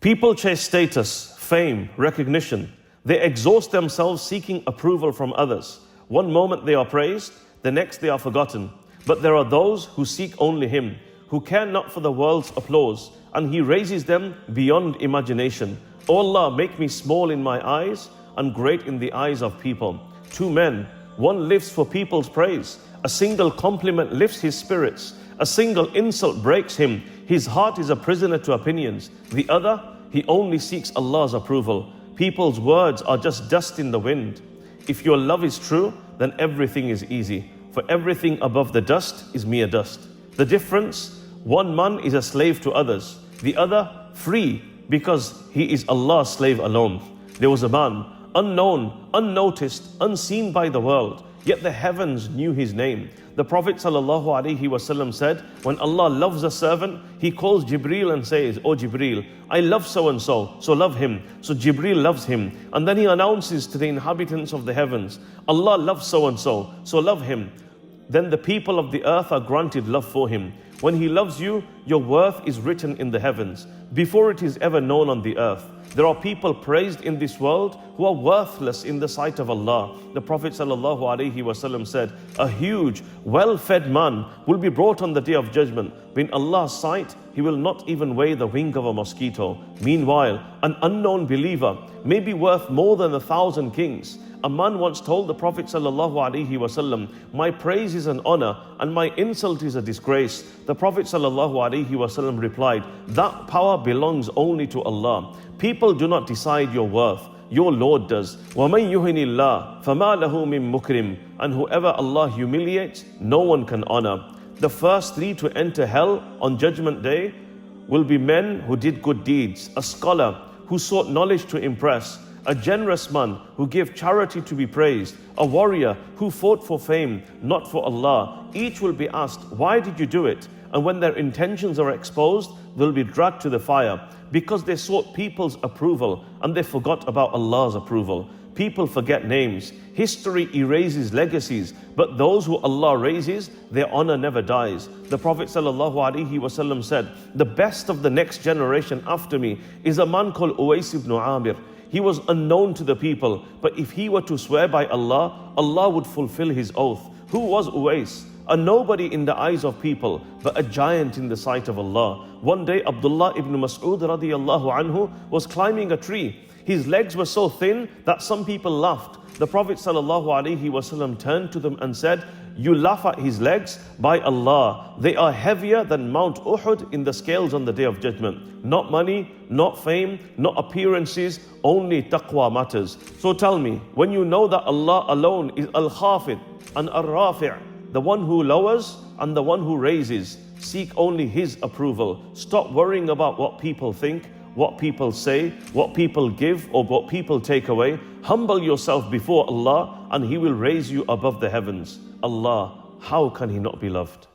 People chase status, fame, recognition. They exhaust themselves seeking approval from others. One moment they are praised, the next they are forgotten. But there are those who seek only Him, who care not for the world's applause, and He raises them beyond imagination. O Allah, make me small in my eyes and great in the eyes of people. Two men, one lives for people's praise. A single compliment lifts his spirits. A single insult breaks him. His heart is a prisoner to opinions. The other, he only seeks Allah's approval. People's words are just dust in the wind. If your love is true, then everything is easy. For everything above the dust is mere dust. The difference, one man is a slave to others. The other, free, because he is Allah's slave alone. There was a man, unknown, unnoticed, unseen by the world, yet the heavens knew his name. The Prophet ﷺ said, when Allah loves a servant, He calls Jibreel and says, "O Jibreel, I love so and so, so love him." So Jibreel loves him. And then He announces to the inhabitants of the heavens, Allah loves so and so, so love him. Then the people of the earth are granted love for him. When He loves you, your worth is written in the heavens, before it is ever known on the earth. There are people praised in this world who are worthless in the sight of Allah. The Prophet ﷺ said, a huge, well-fed man will be brought on the Day of Judgment. In Allah's sight, he will not even weigh the wing of a mosquito. Meanwhile, an unknown believer may be worth more than 1,000 kings. A man once told the Prophet ﷺ, my praise is an honor and my insult is a disgrace. The Prophet ﷺ replied, that power belongs only to Allah. People do not decide your worth, your Lord does. وَمَنْ يُهِنِ اللَّهِ فَمَا لَهُ مِن مُكْرِمٍ. And whoever Allah humiliates, no one can honor. The first three to enter hell on Judgment Day will be men who did good deeds, a scholar who sought knowledge to impress, a generous man who gave charity to be praised, a warrior who fought for fame, not for Allah. Each will be asked, why did you do it? And when their intentions are exposed, they'll be dragged to the fire, because they sought people's approval and they forgot about Allah's approval. People forget names. History erases legacies, but those who Allah raises, their honor never dies. The Prophet ﷺ said, the best of the next generation after me is a man called Uwais ibn Amir. He was unknown to the people, but if he were to swear by Allah, Allah would fulfill his oath. Who was Uwais? A nobody in the eyes of people, but a giant in the sight of Allah. One day, Abdullah ibn Mas'ud radiyallahu anhu was climbing a tree. His legs were so thin that some people laughed. The Prophet ﷺ turned to them and said, you laugh at his legs? By Allah, they are heavier than Mount Uhud in the scales on the Day of Judgment. Not money, not fame, not appearances, only taqwa matters. So tell me, when you know that Allah alone is Al-Khafid and Al-Rafi', the one who lowers and the one who raises, seek only His approval. Stop worrying about what people think, what people say, what people give, or what people take away. Humble yourself before Allah and He will raise you above the heavens. Allah, how can He not be loved?